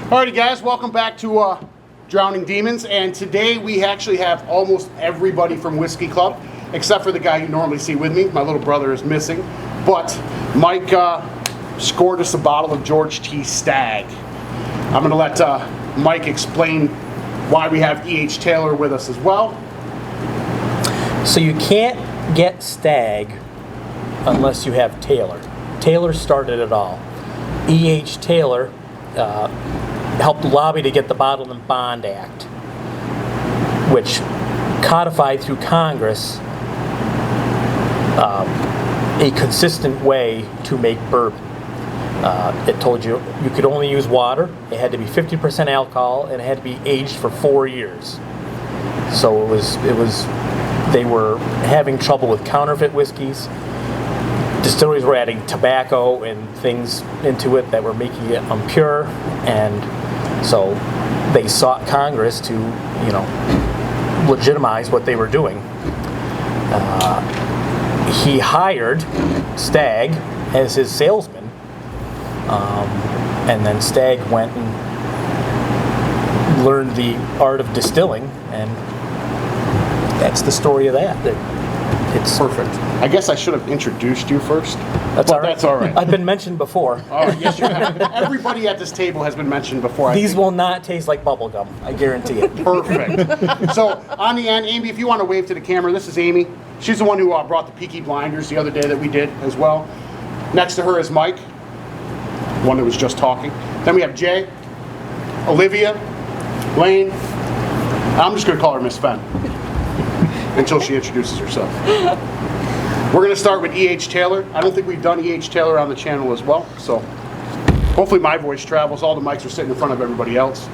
Alrighty guys, welcome back to Drowning Demons, and today we actually have almost everybody from Whiskey Club, except for the guy you normally see with me. My little brother is missing, but Mike scored us a bottle of George T. Stagg. I'm going to let Mike explain why we have E.H. Taylor with us as well. So you can't get Stagg unless you have Taylor. Taylor started it all. E.H. Taylor helped lobby to get the Bottled and Bond Act, which codified through Congress a consistent way to make bourbon. It told you could only use water, it had to be 50% alcohol, and it had to be aged for 4 years. So they were having trouble with counterfeit whiskeys. Distilleries were adding tobacco and things into it that were making it impure, and so they sought Congress to, legitimize what they were doing. He hired Stagg as his salesman, and then Stagg went and learned the art of distilling, and that's the story of that. It's perfect. I guess I should have introduced you first. That's all right. That's all right. I've been mentioned before. Oh, yes, you have. Everybody at this table has been mentioned before. These will not taste like bubble gum, I guarantee it. Perfect. So, on the end, Amy, if you want to wave to the camera, this is Amy. She's the one who brought the Peaky Blinders the other day that we did as well. Next to her is Mike, one that was just talking. Then we have Jay, Olivia, Lane. I'm just going to call her Miss Fenn until she introduces herself. We're going to start with E.H. Taylor. I don't think we've done E.H. Taylor on the channel as well, so hopefully my voice travels. All the mics are sitting in front of everybody else.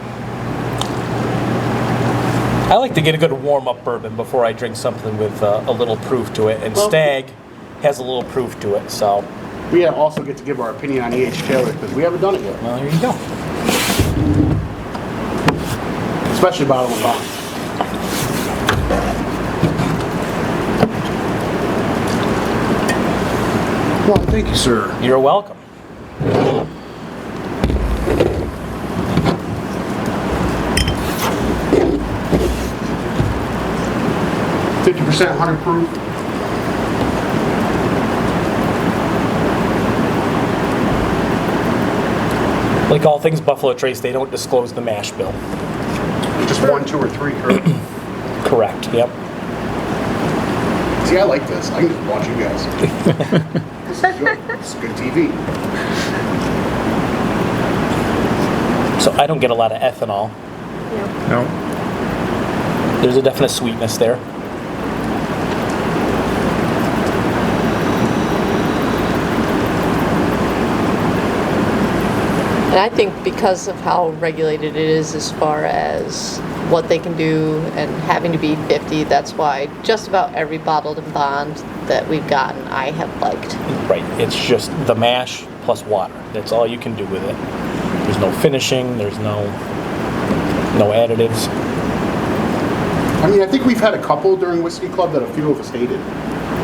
I like to get a good warm-up bourbon before I drink something with a little proof to it, and Stagg has a little proof to it, so. We also get to give our opinion on E.H. Taylor because we haven't done it yet. Well, here you go. Especially Bottled and Bond. Well, thank you, sir. You're welcome. 50% 100 proof. Like all things Buffalo Trace, they don't disclose the mash bill. Just 1, 2, or 3, correct? Correct, yep. See, I like this. I can just watch you guys. This is good. This is good TV. So I don't get a lot of ethanol. No. There's a definite sweetness there. And I think because of how regulated it is as far as what they can do and having to be 50, that's why just about every Bottled and Bond that we've gotten I have liked. Right, it's just the mash plus water. That's all you can do with it. There's no finishing, there's no additives. I mean, I think we've had a couple during Whiskey Club that a few of us hated.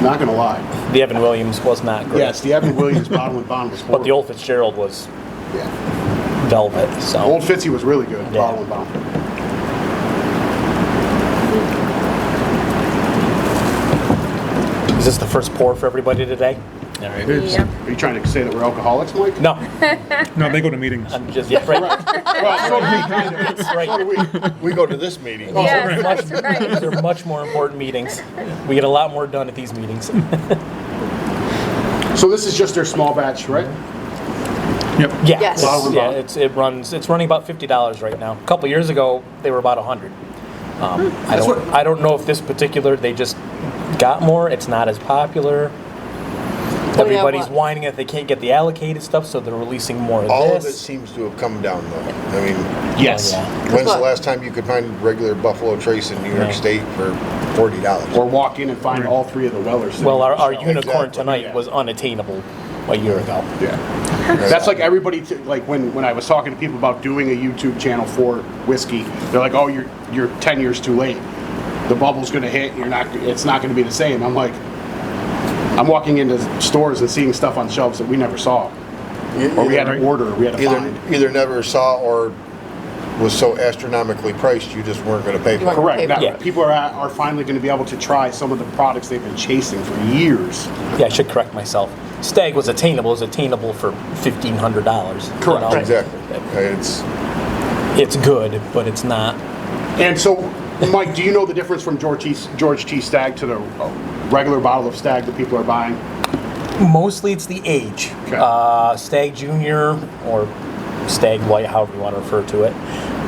Not going to lie. The Evan Williams was not great. Yes, the Evan Williams Bottled and Bond was horrible. But the Old Fitzgerald was velvet. So Old Fitzy was really good, Yeah. Bottled and Bond. Is this the first pour for everybody today? All right. It is. Yep. Are you trying to say that we're alcoholics, Mike? No, No, they go to meetings. I'm just right. Well, so do Right. we. We go to this meeting. Yes, that's right. They're much more important meetings. We get a lot more done at these meetings. So this is just their small batch, right? Yep. Yeah, Yes. yeah. It's running about $50 right now. A couple years ago, they were about $100. I don't know if this particular they just got more. It's not as popular. Everybody's whining that they can't get the allocated stuff, so they're releasing more of All this. of it seems to have come down, though. I mean, Yes. Yeah. when's the what? last time you could find regular Buffalo Trace in New York Yeah. State for $40? Or walk in and find all 3 of the Wellers. sitting Well, on our the shelf. unicorn Exactly, tonight yeah. was unattainable a year ago. Yeah. That's like everybody, like when I was talking to people about doing a YouTube channel for whiskey, they're like, oh, you're 10 years too late. The bubble's going to hit, it's not going to be the same. I'm like, I'm walking into stores and seeing stuff on shelves that we never saw. Or we had to order, or we had to find. Either never saw or was so astronomically priced, you just weren't going to pay for You it. weren't- Correct. That, Yeah. People are finally going to be able to try some of the products they've been chasing for years. Yeah, I should correct myself. Stagg was attainable. It was attainable for $1,500. Correct. Exactly. It's It's good, but it's not. And so, Mike, do you know the difference from George T. Stagg to the regular bottle of Stagg that people are buying? Mostly it's the age. Okay. Stagg Junior or Stagg White, however you want to refer to it,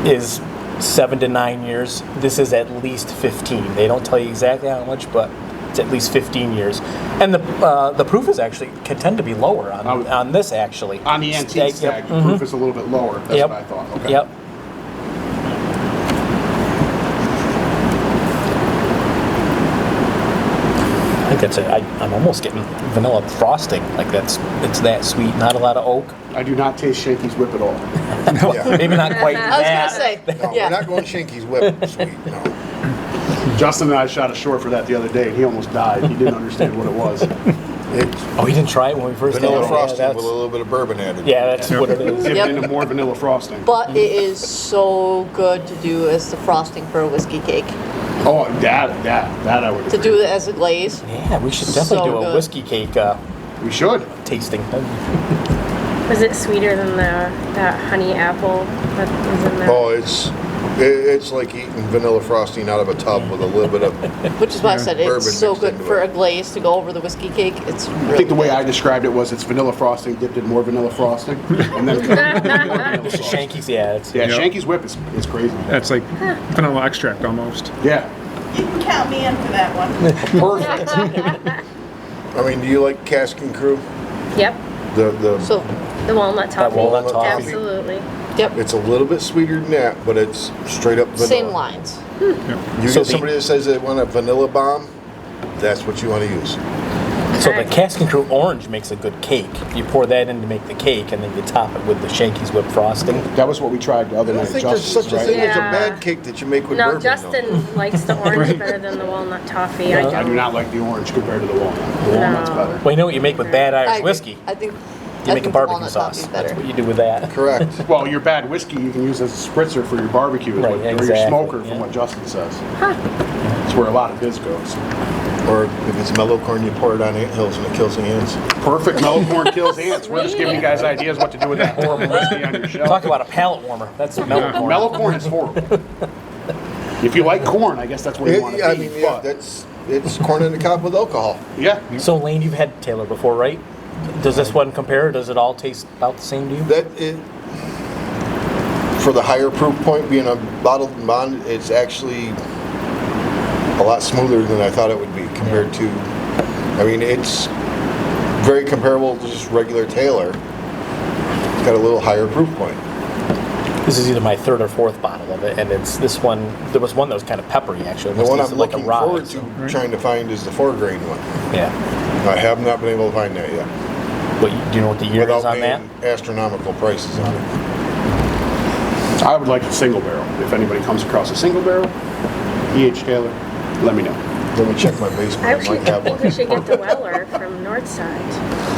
is 7 to 9 years. This is at least 15. They don't tell you exactly how much, but it's at least 15 years. And the proof is actually can tend to be lower on this actually. On the antique Stagg, the proof is a little bit lower. That's Yep. what I thought. Okay. Yep. I think that's it. I'm almost getting vanilla frosting. Like it's that sweet. Not a lot of oak. I do not taste Shanky's Whip at all. yeah. Maybe not quite I was that. gonna say, No, yeah. we're not going Shanky's Whip sweet. No. Justin and I shot a short for that the other day, and he almost died. He didn't understand what it was. It's Oh, he didn't try it when we first vanilla had it. frosting Yeah, with a little bit of bourbon added. that's what it is. Dipped Yep. into more vanilla frosting. But it is so good to do as the frosting for a whiskey cake. Oh, that I would To agree. do it as a glaze. Yeah, we should definitely So do a good. whiskey cake We should. tasting. Was it sweeter than that honey apple that was in there? Oh, it's like eating vanilla frosting out of a tub with a little bit of. Which is why I said Bourbon it's so mixed good into for it. a glaze to go over the whiskey cake. It's really I think the way good. I described it was it's vanilla frosting dipped in more vanilla frosting, and then covered with more vanilla frosting. Shanky's, yeah. It's, Yeah, Yep. Shanky's Whip is crazy. That's like vanilla extract almost. Yeah, You can count me in for that one. perfect. I mean, do you like Cask and Crew? Yep, The So, the walnut toffee. walnut toffee. Absolutely. yep, it's a little bit sweeter than that, but it's straight up vanilla. same lines. You So get somebody that says they want a vanilla bomb, that's what you want to use. So the Cask and Crew orange makes a good cake. You pour that in to make the cake, and then you top it with the Shanky's Whip frosting. That was what we tried the other I don't night. think there's Justin's, such a right? thing as a Yeah. bad cake that you make with No, bourbon. though. Justin likes the orange better than the walnut toffee. I No. don't. I do not like the orange compared to the walnut. The walnut's No. better. Well, you know what you make with bad I Irish agree. whiskey? I think You I make a think the barbecue walnut sauce. toffee's That's better. what you do with that. Correct. Well, your bad whiskey you can use as a spritzer for your barbecue, is Right, what, or your exactly, smoker, yeah. from what Justin says. That's where a lot of his goes. Or if it's mellow corn, you pour it on ant hills and it kills the ants. Perfect. Mellow corn kills ants. We're just giving you guys ideas what to do with that horrible whiskey on your shelf. Talk about a palate warmer. That's mellow corn. Mellow corn is horrible. If you like corn, I guess that's where you want to I be. mean, yeah, but, it's corn in the cob with alcohol. yeah. So Lane, you've had Taylor before, right? Does this one compare? Does it all taste about the same to you? That it, for the higher proof point, being a bottled and bond, it's actually a lot smoother than I thought it would be compared to. I mean, it's very comparable to just regular Taylor. It's got a little higher proof point. This is either my third or fourth bottle of it, and it's this one. There was one that was kind of peppery, actually. The Almost one tasted I'm like a looking rye, forward so- to trying to find is the 4-grain one. Yeah. I have not been able to find that yet. But do you know what the year is Without on that? paying astronomical prices on it. I would like a single barrel. If anybody comes across a single barrel, E.H. Taylor, let me know. Let me check my basement. I I might have think we one. should get the Weller from Northside.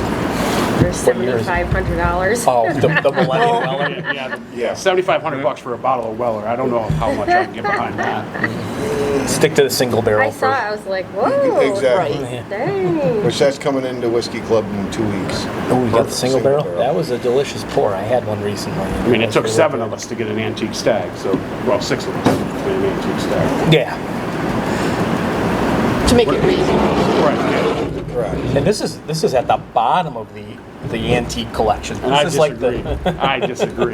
For What year is it? $7,500. Oh, the Millennium Weller. Yeah, Yeah. $7,500 for a bottle of Weller. I don't know how much I can get behind that. Stick to the single barrel I saw it, first. I was like, whoa. Exactly. Right. Dang. Which that's coming into Whiskey Club in 2 weeks. Oh, we got the Perfect single barrel? That was a delicious pour. I had one recently. I mean, it took 7 of us to get an antique Stagg, so, well, 6 of us to get an antique Stagg. Yeah. To make it reasonable. Right, yeah. Correct. And this is at the bottom of the antique collection. And I This is like disagree. the I disagree.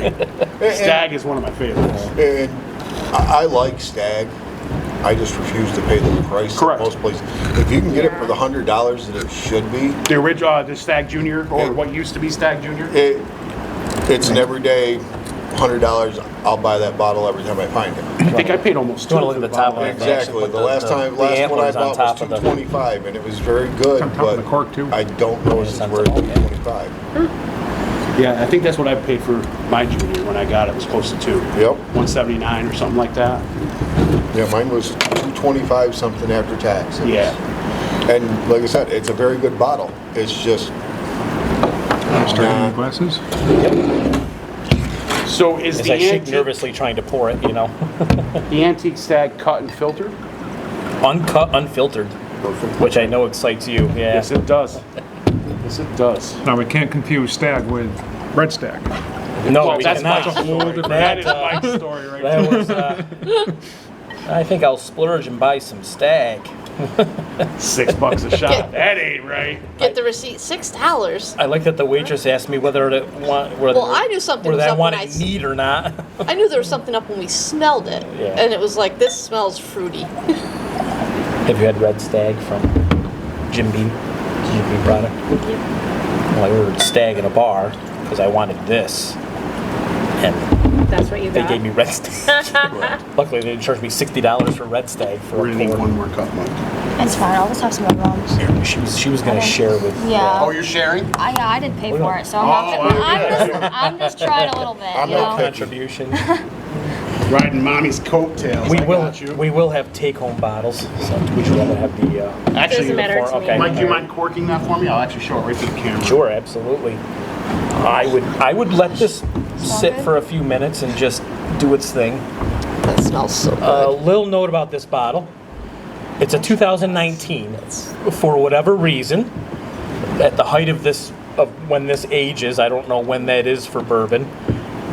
Stagg is one of my favorites. And I like Stagg. I just refuse to pay the price Correct. at most places. If you can get it for the $100 that it should be, The original, the Stagg Junior, or what used to be Stagg Junior. it's an everyday $100. I'll buy that bottle every time I find it. I think I paid almost You 2 wanna for look the at the top bottle. of it? Exactly. Put The last one I antlers on bought top was of the- $225, and it was very good. on top but of the cork, too. I don't know if it's It's on worth top, yeah. $225. Yeah, I think that's what I paid for my Junior when I got it. It was close to 2. Yep. 179 or something like that. Yeah, mine was $225 something after tax. Yeah. And like I said, it's a very good bottle. It's just Starting in glasses. So is As the I shake antique, nervously trying to pour it, you know. the antique Stagg cut and filtered? Uncut, unfiltered, which I know excites you. Yeah. Yes, it does. Yes, it does. Now, we can't confuse Stagg with Red Stagg. No, Well, we that's cannot. Mike's story. That is Mike's story right That there. was. I think I'll splurge and buy some Stagg. $6 a shot. That ain't right. Get the receipt, $6. I like that the waitress asked me whether to want. Whether, Well, I knew something whether was I up when wanted I s- neat or not. I knew there was something up when we smelled it, Yeah. and it was like, this smells fruity. Have you had Red Stagg from Jim Beam product? Well, I ordered Stagg in a bar because I wanted this, and That's what you they got? gave me Red Stagg. Luckily, they didn't charge me $60 for Red Stagg for We're a gonna need quart. one more cup, Mike. It's fine. I'll just have some other ones. She was gonna share with. Yeah. Oh, you're sharing? I didn't pay for it, so Oh, I'm just trying a little bit. I'm you not know? Contribution. Riding mommy's coattails. We I will. got you. We will have take-home bottles. So would you rather have the? Actually, Doesn't matter to me. Okay. Mike, do you mind corking that for me? I'll actually show it right to the camera. Sure, absolutely. I would let this sit good? for a few minutes and just do its thing. That smells so good. A little note about this bottle. It's a 2019. For whatever reason, at the height of when this ages, I don't know when that is for bourbon,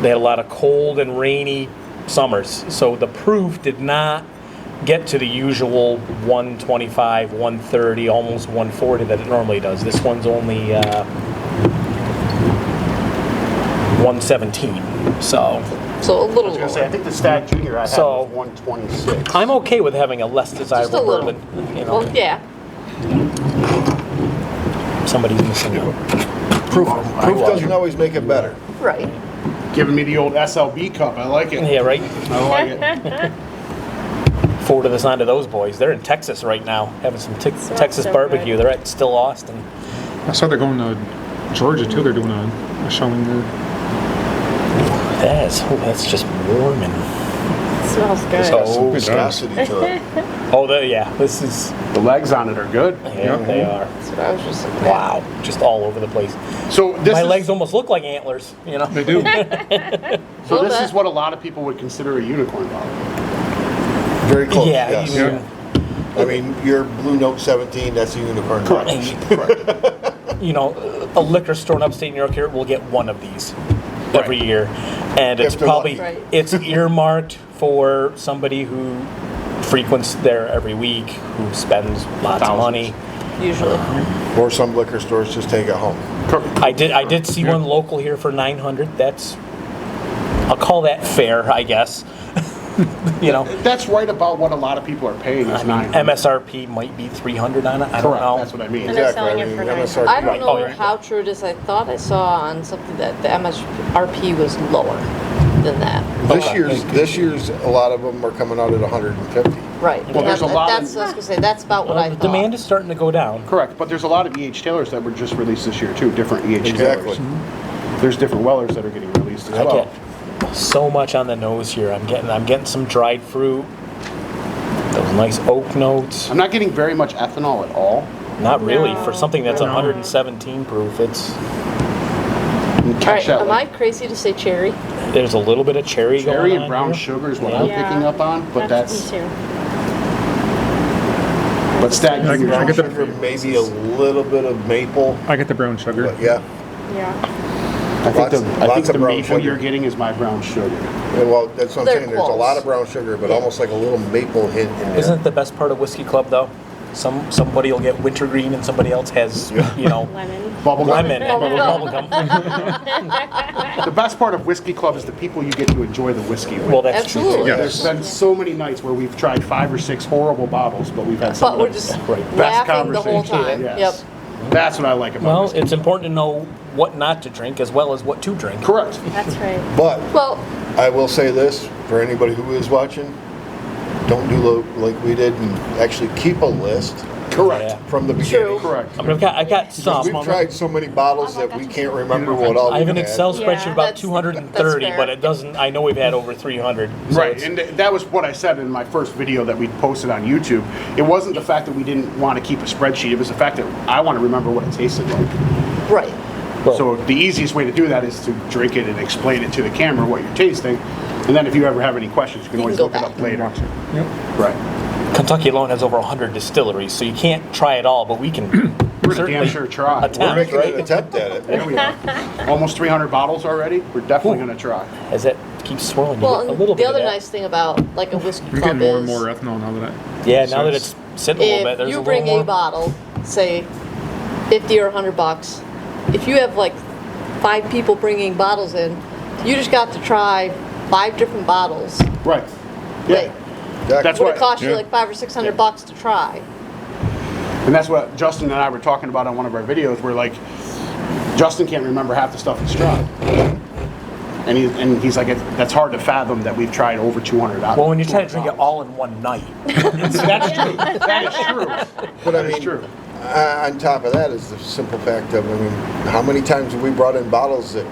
they had a lot of cold and rainy summers. So the proof did not get to the usual 125, 130, almost 140 that it normally does. This one's only 117. So So a I was little gonna say, I lower. think the Stagg Junior I had So- was 126. I'm okay with having a less Just a desirable little. bourbon. You know, Well, yeah. somebody's missing out. Proof Proof doesn't always make it better. Right. Giving me the old SLB cup. I like it. Yeah, right. I like it. Forward to the sign of those boys. They're in Texas right now, having some Texas so barbecue. good. They're at Still Austin. I saw they're going to Georgia, too. They're doing a showing there. That's just warming. Smells good. So- Some Good viscosity to it. Oh, yeah. This is. The legs on it are good. Yeah, they are. That's what I was just saying. Wow, just all over the place. So this My is, legs almost look like antlers. You know. They do. So this Little is what a lot of people would consider a unicorn bottle. Very close, Yeah. yes. You, I mean, your Blue Note 17, that's a unicorn. you know, a liquor store in upstate New York here will get one of these every year, and it's If they're probably lucky. Right. it's earmarked for somebody who frequents there every week, who spends lots of money. Usually. Or some liquor stores just take it home. I did see one local here for 900. I'll call that fair, I guess. You know, That's right about what a lot of people are paying. Is I mean, 900. MSRP might be 300 on it. I don't Correct. know. That's what I mean. And they're Exactly. selling it for MSRP. I don't Right. know Oh, yeah. how true it is. I thought I saw on something that the MSRP was lower than that. This year's, a lot of them are coming out at 150. Right. Well, there's a lot That's, of- I was gonna say, that's about what Well, I the thought. demand is starting to go down. Correct, but there's a lot of EH Taylors that were just released this year too. Different EH Exactly. Taylors. There's different Wellers that are getting released as I well. get so much on the nose here. I'm getting some dried fruit. Those nice oak notes. I'm not getting very much ethanol at all. Not really No. for something that's No. 117 proof. It's You All catch right, that am like I crazy to say cherry? there's a little bit of cherry cherry going and on brown here. sugar is what Yeah. I'm Yeah. picking up on, but that's me too. but Stagg I Junior. get the- Sugar, maybe a little bit of maple, I get the brown sugar. but yeah. Yeah. I think Lots- the, I lots think of the brown maple sugar. you're getting is my brown sugar. Yeah, well, that's what I'm They're saying. There's a close. lot of brown sugar, but almost like a little maple hint in there. Isn't it the best part of Whiskey Club though? Somebody will get wintergreen and somebody else has, you know, Lemon. Bubble gum. lemon and Bubblegum. bubblegum. The best part of Whiskey Club is the people you get to enjoy the whiskey with. Well, that's true. Absolutely. Yeah. There's been so many nights where we've tried 5 or 6 horrible bottles, but we've had some But we're of the just best laughing the whole conversation. time. Yes. Yep. That's what I like about Well, whiskey. it's important to know what not to drink as well as what to drink. Correct. That's right. But Well, I will say this, for anybody who is watching, don't do like we did and actually keep a list Correct. Yeah. from the True. beginning. Correct. I mean, I got some. We've tried so many bottles that we can't remember what all I have we an had. Excel Yeah. spreadsheet about That's 230, fair. but it doesn't. I know we've had over 300. So Right, it's- and that was what I said in my first video that we posted on YouTube. It wasn't the fact that we didn't want to keep a spreadsheet, it was the fact that I want to remember what it tasted like. right. Well- So the easiest way to do that is to drink it and explain it to the camera what you're tasting. And then if you ever have any questions, you can always go look it back. up later. Watch it. Yep. Right. Kentucky alone has over 100 distilleries, so you can't try it all, but we can We're gonna certainly damn sure try. attempt, We're making right? an attempt at it. There we are. Almost 300 bottles already. We're definitely going to try. As it keeps swirling, you Well, get a and little the bit of other that. nice thing about like a whiskey You're club getting more and is more ethanol now that Yeah, now that it's sitting a little bit, if there's you a bring little more. a bottle, say 50 or $100, if you have like 5 people bringing bottles in, you just got to try 5 different bottles. Right. Yeah. Like, That's would what. it cost you Yeah. like $500 or $600 to try? And that's what Justin and I were talking about on one of our videos. Where like, Justin can't remember half the stuff he's tried, and he's like, that's hard to fathom that we've tried over 200 bottles. Well, when you try to drink it all in one night, that's true. That is true. But I That is mean, true. on top of that is the simple fact of, I mean, how many times have we brought in bottles that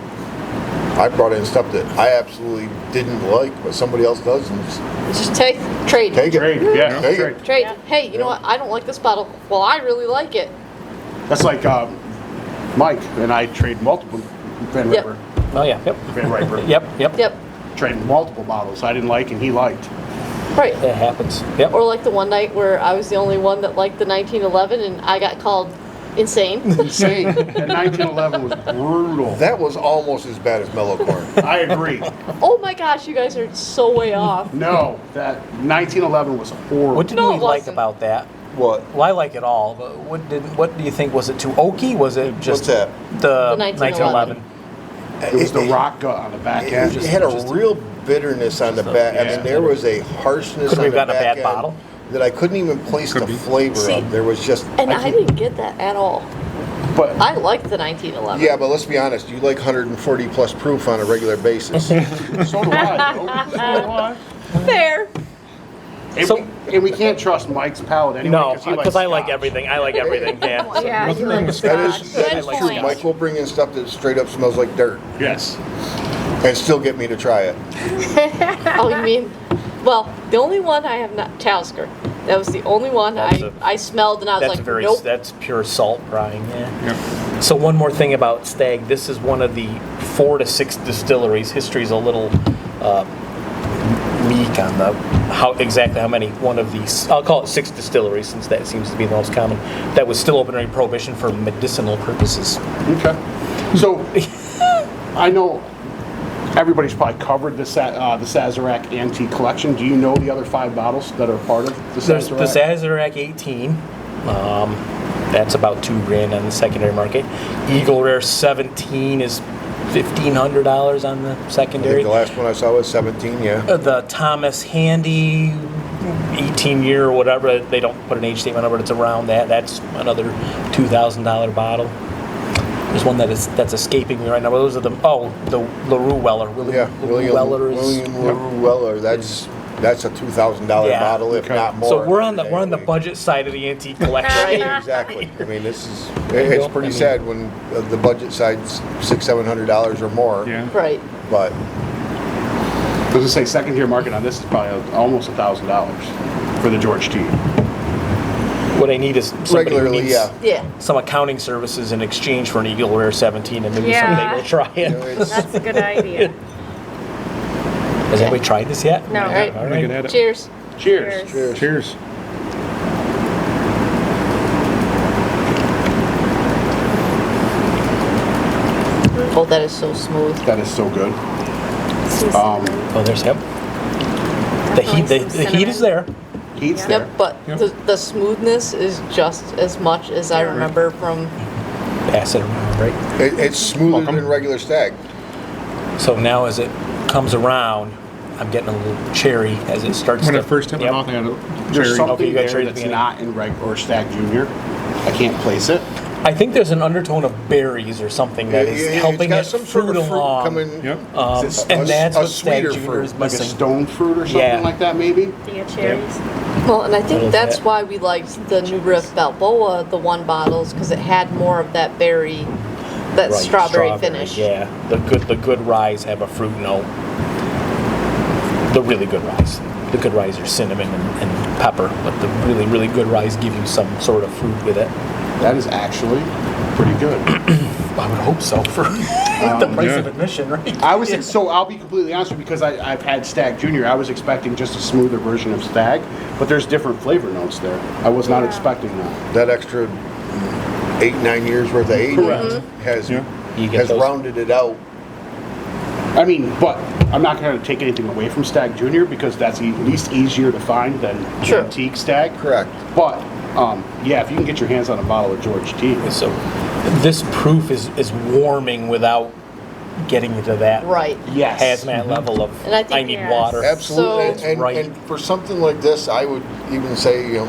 I brought in stuff that I absolutely didn't like, but somebody else does, and Just trade. take it. Trade. Yeah. Take Trade. it. Trade. Hey, you know what? I don't like this bottle. Well, I really like it. That's like Mike and I trade multiple Van Yep. Riper. oh yeah, yep, Van Riper. yep. Yep. Trading multiple bottles I didn't like and he liked. Right. It happens. Yep. Or like the one night where I was the only one that liked the 1911 and I got called insane. Insane. And 1911 was brutal. That was almost as bad as mellow corn. I agree. Oh my gosh, you guys are so way off. No, that 1911 was horrible. What did No, we it like wasn't. about that? What? Well, I like it all, but what do you think? Was it too oaky? Was it just What's that? the The 1911. 1911? It was the rock gut on the back end. It had a real bitterness on the back. I yeah. mean, there was a harshness Could we on have the gotten a back bad end bottle? that I couldn't even place Could the be. flavor See, of. There was just. And I didn't get that at all. But I liked the 1911. Yeah, but let's be honest. You like 140 plus proof on a regular basis. so do I. So do I. Fair. And we can't trust Mike's palate anyway. No, he likes because I like scotch. everything. I like everything, Dan. Yeah. Nothing wrong with That Scotch. is, that Good is point. true. Mike will bring in stuff that straight up smells like dirt Yes. and still get me to try it. Oh, you mean? Well, the only one I have not, Talisker. That was the only one That's I smelled and I was That's like, very nope. that's pure salt brine. Yeah. Yep. So one more thing about Stagg. This is one of the 4 to 6 distilleries. History's a little meek on the how many. One of these, I'll call it 6 distilleries, since that seems to be the most common. That was still open during Prohibition for medicinal purposes. Okay. So I know everybody's probably covered the Sazerac Antique Collection. Do you know the other 5 bottles that are part of the There's the Sazerac? Sazerac 18. That's about $2,000 on the secondary market. Eagle Rare 17 is $1,500 on the I think secondary. the last one I saw was 17, yeah. The Thomas Handy 18-year or whatever, they don't put an age statement on it, but it's around that. That's another $2,000 bottle. There's one that's escaping me right now. Those are the LaRue Weller. Yeah, LaRue Weller is. William LaRue Weller. That's a $2,000 Yeah. bottle, if Okay. not more. So we're on the budget side of the antique collection. Right. Exactly. I mean, it's go. pretty I mean- sad when the budget side's $600-700 or more. Yeah. Right. But I was gonna say second-tier market on this is probably almost $1,000 for the George T. What I need is somebody who regularly, needs yeah. Yeah. some accounting services in exchange for an Eagle Rare 17, and maybe Yeah. someday we'll try You it. know, it's, That's a good idea. Has anybody tried this yet? No. All right. All We right. could add it. Cheers. Cheers. cheers. Cheers. Oh, that is so smooth. That is so good. Oh, there's him. The heat, the heat is there. Heat's there. Yep, but Yep. the smoothness is just as much as I remember from. Pass it around, right? It's smoother Welcome. than regular Stag. So now as it comes around, I'm getting a little cherry as it starts When to... I first hit my Yep. mouth, I had a There's cherry. something Okay, you got there cherry at the that's beginning. not in Reg or Stag Junior. I can't place it. I think there's an undertone of berries or something that is helping got it some sort fruit of fruit along. coming. Yep. Is it And that's a what Stag sweeter Junior fruit, is Like a missing. stone fruit or something Yeah. like that, maybe? Do you get cherries? Well, and I Little think that's bit. why we liked the New Riff Balboa, the 1 bottles, because it had more of that berry, that Right, strawberry finish. Yeah, the good ryes have a fruit note. The really good ryes. The good ryes are cinnamon and pepper, but the really good ryes give you some sort of fruit with it. That is actually pretty good. I would hope so for the price of Yeah. admission, right? I was so I'll be completely honest with you because I've had Stagg Junior. I was expecting just a smoother version of Stagg, but there's different flavor notes there. I was not expecting that. That extra 8-9 years worth of aging Correct. has Yeah. You get has those. rounded it out. I mean, but I'm not going to take anything away from Stagg Junior because that's at least easier to find than Sure. antique Stagg. Correct. But yeah, if you can get your hands on a bottle of George T. So this proof is warming without getting into that Right. Yes. hazmat level of And I think- need Yes. water. Absolutely. So- and, Right. and for something like this, I would even say,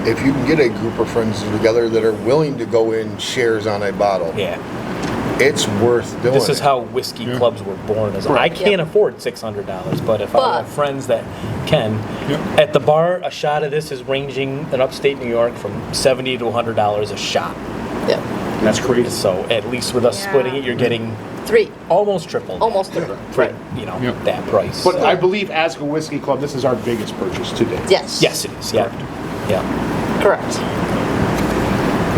if you can get a group of friends together that are willing to go in shares on a bottle, Yeah. it's worth doing. This is how whiskey clubs were born. As I can't afford $600, but if I But- have friends that can, at the bar, a shot of this is ranging in upstate New York from $70 to $100 a shot. Yeah. That's crazy. So at least with us Yeah. splitting it, you're getting 3. almost triple. Almost that 3. for Right. Yep. that price. But I believe as a whiskey club, this is our biggest purchase to date. Yes. yes, it is. Yeah, yeah. Correct.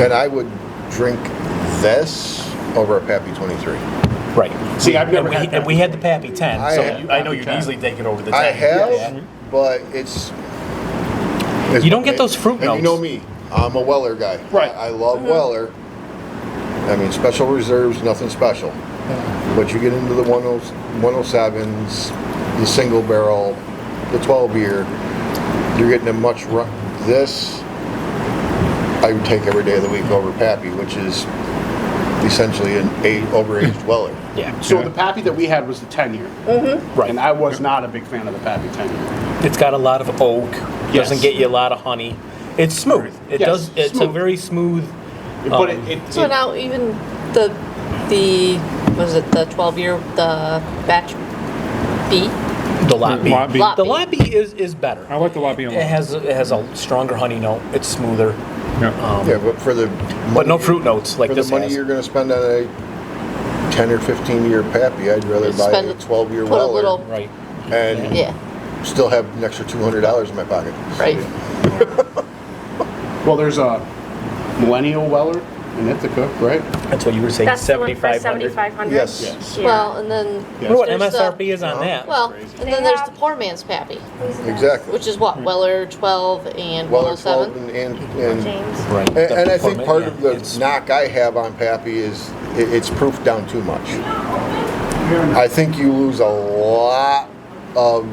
And I would drink this over a Pappy 23. Right. See, I've never and had and we had the Pappy 10, I so had I know Pappy you'd 10. easily take it over the 10. I have, Yeah. but it's You don't get those fruit and notes. you know me, I'm a Weller guy. Right. I love Weller. I mean, special reserves, nothing special. But you get into the 107s, the single barrel, the 12 year, you're getting a much this I would take every day of the week over Pappy, which is essentially an overaged Weller. Yeah. So the Pappy that we had was the 10-year. Right. And I was not a big fan of the Pappy 10-year. It's got a lot of oak. Yes. Doesn't get you a lot of honey. It's smooth. It Yes, does. It's a smooth. very smooth. But Um, So now even the was it the 12-year, the batch B? The lot B. Lot B. Lot The B. lot B is better. I like the Lot B a lot. It has a stronger honey note. It's smoother. Yeah. Yeah, but for the But no money- fruit notes like for this the money has. you're going to spend on a 10 or 15 year Pappy, I'd rather buy Spend a it- 12 year put a Weller little- Right. and Yeah. still have an extra $200 in my pocket. Right. well, there's a Millennial Weller in Ithaca, right? That's what you were saying. That's the one for 7,500. 7,500. Yes. Yes. Yeah. Well, and then Yeah. I wonder what there's the- MSRP is on that. well, Crazy. and then there's the poor man's Pappy, Exactly. which is what, Weller 12 and Weller 107. 12 and James. right. and I think The part yeah, of the it's- knock I have on Pappy is it's proofed down too much. I think you lose a lot of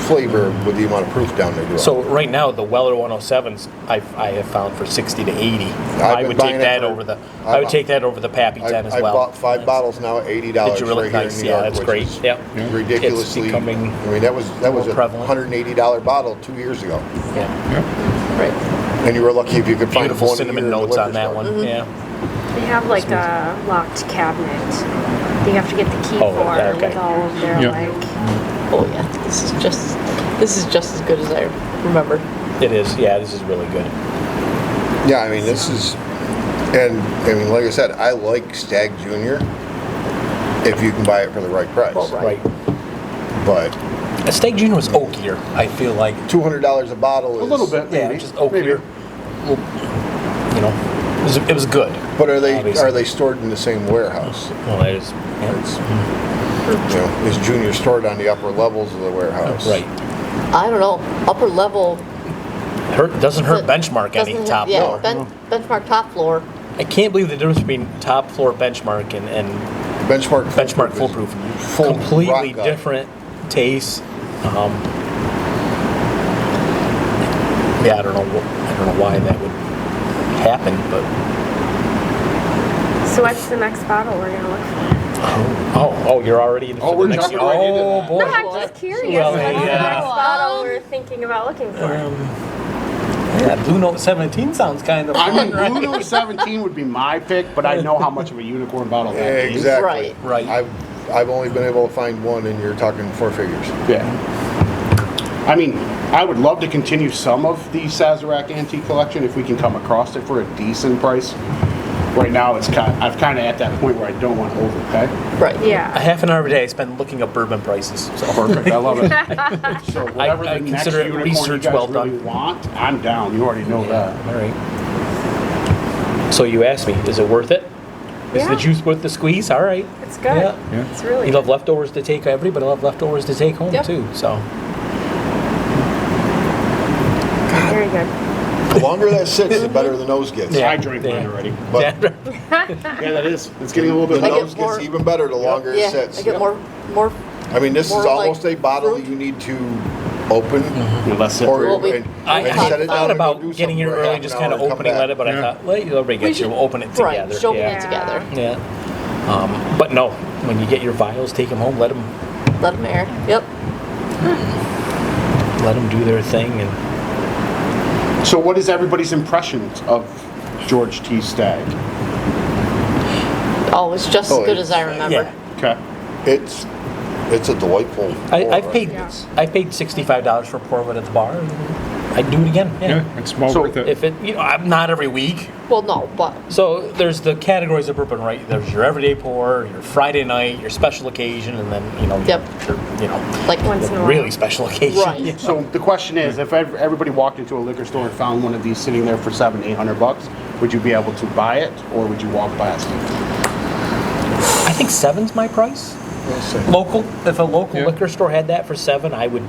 flavor with the amount of proof down there. So right now the Weller 107s I have found for 60 to 80. I been would buying take it that for- over the I I would bought- take that over the Pappy 10 as I well. bought 5 bottles now at $80 Did you really? right here Nice. in New Yeah, York, that's which great. is Yep. ridiculously. It's becoming I mean, that was more a prevalent. $180 bottle 2 years ago, Yeah. Right. and you were lucky if you could find Beautiful one cinnamon here in the notes on liquor that store. one. Yeah. They have like a locked cabinet that you have to get the key Oh, for okay. with all of their Yeah. like. Oh yeah, this is just as good as I remember. It is. Yeah, this is really good. Yeah, I mean, this is, and I mean, like I said, I like Stagg Junior if you can buy it for the right price. Well, Right. But A Stagg Junior was oakier. I feel like. $200 a bottle is A little bit, maybe. Yeah, just oakier. Maybe. Well, you know, it was good. But are Obviously. they stored in the same warehouse? Well, it is. Yeah. It's, you know, is Junior stored on the upper levels of the warehouse? Right. I don't know, upper level. Doesn't hurt but benchmark any doesn't- top yeah, floor. benchmark top floor. I can't believe the difference between top floor benchmark and Benchmark foolproof. is full Completely rock gut. different taste. Yeah, I don't know why that would happen, but So what's the next bottle we're gonna look for? oh, you're already in Oh, for we're the next. jumping right into Oh that. boy. No, I'm just curious. Well, What's the yeah. next bottle we're thinking about looking for? Yeah, Blue Note 17 sounds kind of I fun, mean, right? Blue Note 17 would be my pick, but I know how much of a unicorn bottle that is. Exactly. Right. Right. I've only been able to find one, and you're talking 4 figures. Yeah. I mean, I would love to continue some of the Sazerac Antique Collection if we can come across it for a decent price. Right now, I'm kind of at that point where I don't want to overpay. Right. A Yeah. half an hour a day I spend looking up bourbon prices. So Perfect, I love it. So whatever I the next consider it unicorn you research guys well really done. want, I'm down. You already know that. all right. So you asked me, is it worth it? Is the Yeah. juice worth the squeeze? All right. It's good. Yeah. Yeah. It's really You good. love leftovers to take. Everybody love leftovers to take home Yep. too. So Very good. The longer that sits, the better the nose gets. Yeah. I drank mine already. But yeah. Yeah, that is. It's getting a little the bit I get nose low. gets even better the longer it Yeah, sits. I get more, I mean, this more is like almost a bottle fruit. that you need to open Let's or Well, we- and, I, and I set it down thought and go about do getting something here for early, half just an kind hour of and come opening back. it, but I Yeah. thought, let everybody get you. We'll open it right, together. show yeah. it together. Yeah. But no, when you get your vials, take them home. Let them Let them air. Yep. do their thing. And So what is everybody's impressions of George T. Stagg? Oh, it's just Oh, as good as I it's- remember. yeah, Okay. It's a delightful. I've pour. paid Yeah. I paid $65 for a pour of it at the bar. I'd do it again. Yeah, Yeah. it's well So worth it. If it, I'm not every week. Well, no, but So there's the categories of bourbon, right? There's your everyday pour, your Friday night, your special occasion, and then Yep. your like Once in a while. really special occasion. Right. So the question is, if everybody walked into a liquor store and found one of these sitting there for $700-800, would you be able to buy it, or would you walk past it? I think $7's my price. Well said. Local, if a local Yeah. liquor store had that for $7, I would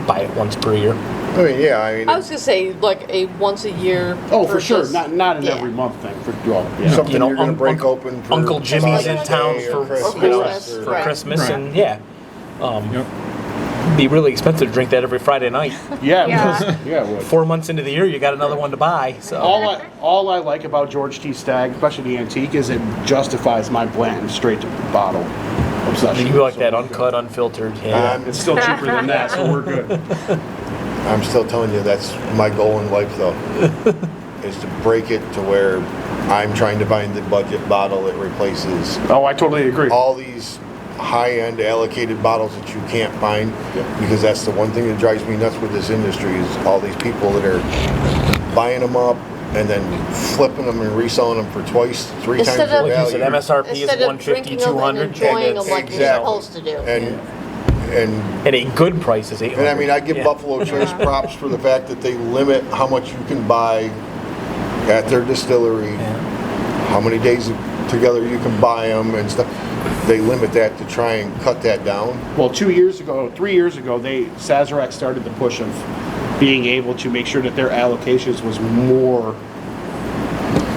buy it once per year. I mean, yeah. I mean, I was gonna say like a once a year. Oh, for sure. purchase. Not an Yeah. every month thing. For well, yeah. something You know, you're going to break Uncle- open. For Uncle Jimmy's in Father's town Day for or Christmas. Christmas, or- for Right. Christmas, Right. and yeah, Yep. be really expensive to drink that every Friday night. Yeah, Yeah. because- yeah, it would. 4 months into the year, you got another one to buy. So All I like about George T. Stagg, especially the antique, is it justifies my Blanton straight to bottle obsession. you like So that we're uncut, unfiltered. Yeah. It's still cheaper than that, so we're good. I'm still telling you that's my goal in life, though, is to break it to where I'm trying to find the budget bottle that replaces Oh, I totally agree. all these high-end allocated bottles that you can't find, because that's the one thing that drives me nuts with this industry is all these people that are buying them up and then flipping them and reselling them for twice, three times Instead their of- Like you said, value. MSRP is Instead of 150, drinking them and 200, enjoying and them it's, like you're Exactly. supposed to do. And and a good price is 800. And I mean, I give Yeah. Buffalo Trace props for the fact that they limit how much you can buy at their distillery, how many days together you can buy them and stuff. They limit that to try and cut that down. Well, 3 years ago, Sazerac started the push of being able to make sure that their allocations was more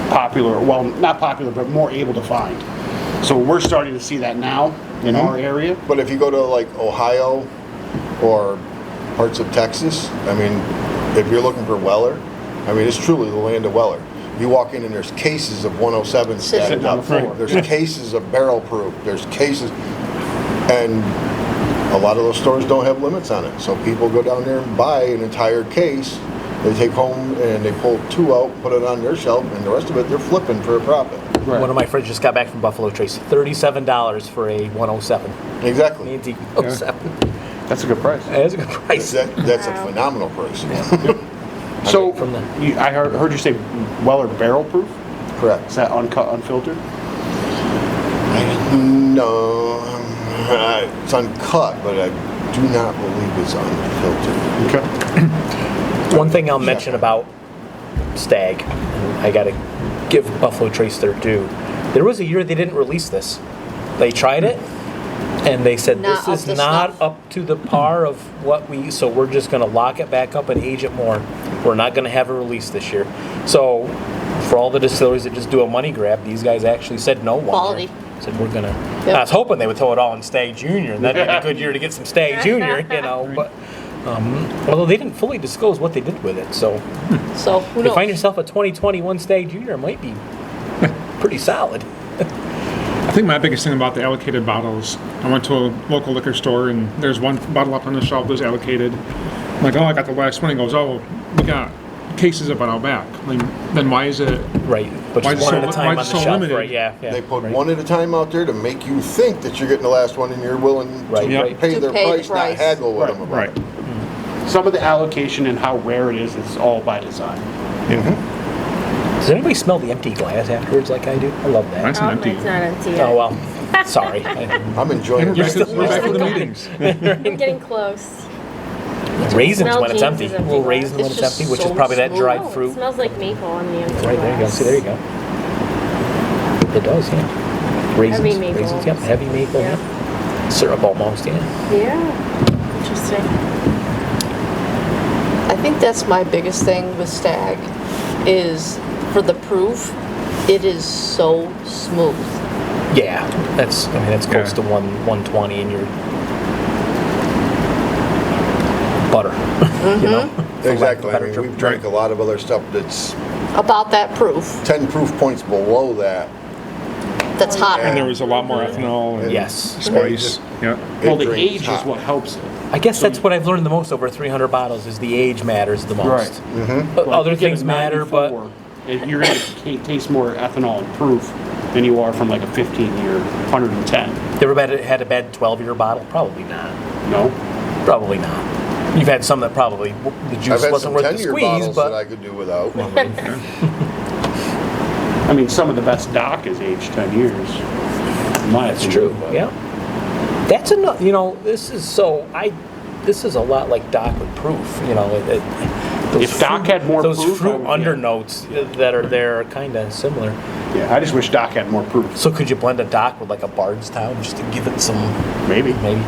popular. Well, not popular, but more able to find. So we're starting to see that now in our area. But if you go to like Ohio or parts of Texas, I mean, if you're looking for Weller, I mean, it's truly the land of Weller. You walk in and there's cases of 107 stacked Sitting on up. the floor. There's cases of barrel proof. There's cases, and a lot of those stores don't have limits on it. So people go down there and buy an entire case. They take home and they pull 2 out, put it on their shelf, and the rest of it they're flipping for a profit. One of my friends just got back from Buffalo Trace. $37 for a 107. Exactly. Antique 107. That's a good price. That's a good price. That's a Wow. phenomenal price. So from the- I heard you say Weller barrel proof. Correct. Is that uncut, unfiltered? No, it's uncut, but I do not believe it's unfiltered. Okay. One thing I'll mention about Stagg, and I got to give Buffalo Trace their due. There was a year they didn't release this. They tried it, and they said Not this up is to not snuff." up to the par of what we. So we're just going to lock it back up and age it more. We're not going to have a release this year. So for all the distilleries that just do a money grab, these guys actually said no. one year. Quality. Said we're gonna. Yep. I was hoping they would throw it all in Stagg Junior, and that'd be a good year to get some Stagg Junior, you know. But although they didn't fully disclose what they did with it, so So who if you knows? find yourself a 2021 Stagg Junior, it might be pretty solid. I think my biggest thing about the allocated bottles, I went to a local liquor store and there's one bottle up on the shelf that's allocated. I'm like, oh, I got the last one. He goes, oh, we got cases of it out back. Like, then why is it? Right, but Why just is one it at a so- time why on the is it so shelf, limited? right? Yeah, yeah. They put right. one at a time out there to make you think that you're getting the last one and you're willing Right, to right. pay To their pay the price, not price. haggle with Right, them about Right. it. Some of the allocation and how rare it is all by design. Does anybody smell the empty glass afterwards like I do? I love that. Mine's Oh, not empty. it's not empty yet. Oh well, sorry. I'm enjoying And we're back, this. to, we're back to the meetings. I'm getting close. Raisins Smell when it's James' empty. is A empty little glass. raisin when It's it's empty, just which is so probably that smooth. dried Oh, it fruit. smells like maple on the empty Right there you go. glass. See, there you go. It does, yeah. Raisins, Heavy maple. raisins, yep, heavy maple, Yeah. yep. Syrup almost, yeah. Yeah. Interesting. I think that's my biggest thing with Stagg is for the proof, it is so smooth. Yeah, that's close Yeah. to 120 in your butter, you know? for lack of a Exactly. I better mean, term. we've drank a lot of other stuff that's About that proof, 10 proof points below that. that's hotter. And there was a lot more ethanol and Yes. spice. Yeah. Well, It the drinks age is hot. what helps it. I guess that's what I've learned the most over 300 bottles is the age matters the most. Like, Other you get a things matter, but 94, you're going to taste more ethanol and proof than you are from like a 15-year 110. you ever had a bad 12-year bottle? Probably not. No? Probably not. You've had some that probably the I've juice had wasn't some worth the 10-year squeeze, bottles that I but could do without. I mean, some of the best Doc is aged 10 years. In my that's opinion, true. but- Yeah. That's enough. You know, this is a lot like Doc with proof. You know, those If Doc had more those proof, I fruit would- undernotes that are there are kind of similar. Yeah, I just wish Doc had more proof. So could you blend a Doc with like a Bardstown just to give it some Maybe. maybe?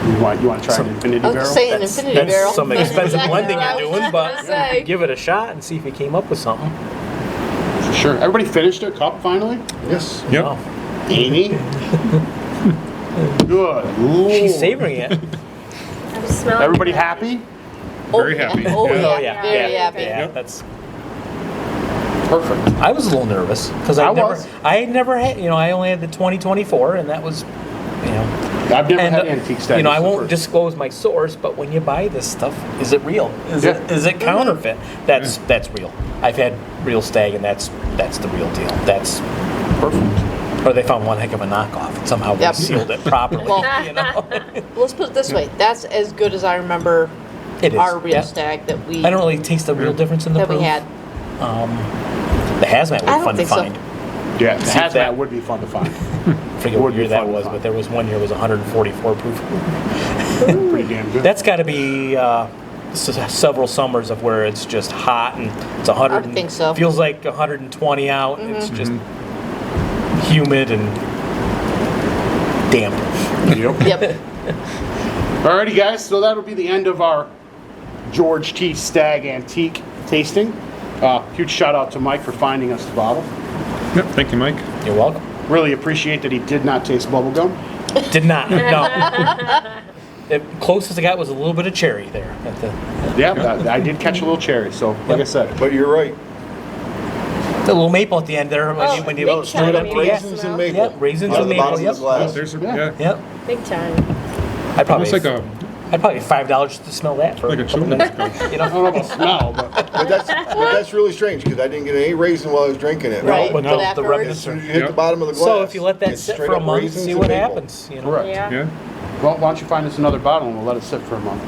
You want to try Some- an infinity I was barrel? just saying That's, infinity that's barrel. some expensive Exactly blending what I you're was doing, just but gonna say. you could give it a shot and see if you came up with something. For sure. Everybody finished their cup finally? Yes. Yep. Oh, Amy? Good Lord. she's savoring it. I'm smelling Everybody it. happy? Very yeah. happy. Oh, Yeah. yeah. Oh yeah, Very yeah, happy. yeah. Yep. That's. Perfect. I was a little nervous because I I had never had. You know, I only had the 2024, and that was, you know. I've never And had antique Stagg. you know, This I is the won't first. disclose my source, but when you buy this stuff, is it real? Is Yeah. it counterfeit? That's real. I've had real Stagg, and that's the real deal. That's Perfect. or they found one heck of a knockoff and somehow Yep. they sealed it properly. Well- you know, Let's put it this way, that's as good as I remember it is. our real yeah. Stagg that we I don't really taste the real difference in the that we proof. had. The hazmat I was don't fun to think so. find. Yeah, the See hazmat that- would be fun to find. I forget Would what be year that fun to was, find. but there was one year it was 144 proof. Pretty damn good. That's got to be several summers of where it's just hot and it's 100. I would think so. Feels like 120 out. And it's just humid and damp. Yep. Yep. Alrighty, guys. So that'll be the end of our George T. Stagg Antique tasting. Huge shout out to Mike for finding us the bottle. Yep. Thank you, Mike. You're welcome. Really appreciate that he did not taste bubblegum. Did not. No. The closest I got was a little bit of cherry there. At the, Yeah, I did catch a little cherry. So, like I said, But you're right. the little maple at the end there when you big stir it up. time. Yeah. Raisins and maple. Yep, raisins Out of and the maple, bottom of yep. the glass. There's a, Yeah. yeah. Yep. Big time. I'd probably Almost like a I'd probably $5 to smell that for like a couple chewing minutes. tobacco. You I don't know know. about smell, but That's really strange because I didn't get any raisin while I was drinking it. Right, but but the afterwards, remnants As soon as you are. hit Yep. the bottom of the glass. So if you let that it's sit straight for a up month, raisins see and what maple. happens. You know. correct. Yeah. Yeah. Well, why don't you find us another bottle and we'll let it sit for a month.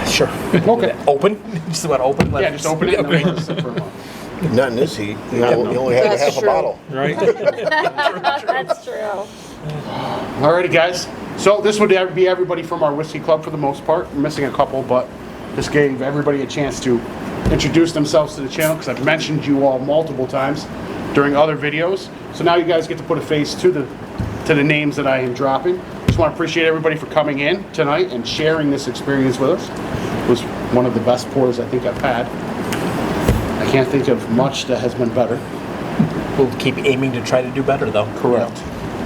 Sure. Okay. Open. Just want to open. Let Yeah, just open it and Okay. then let it sit for a month. Not in this heat. You only had That's half a true. bottle. Right. That's true. Alrighty, guys. So this would be everybody from our whiskey club for the most part. We're missing a couple, but this gave everybody a chance to introduce themselves to the channel because I've mentioned you all multiple times during other videos. So now you guys get to put a face to the names that I am dropping. Just want to appreciate everybody for coming in tonight and sharing this experience with us. It was one of the best pours I think I've had. I can't think of much that has been better. We'll keep aiming to try to do better, though. Correct.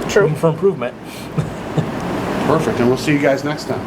True. Room for improvement. Perfect. And we'll see you guys next time.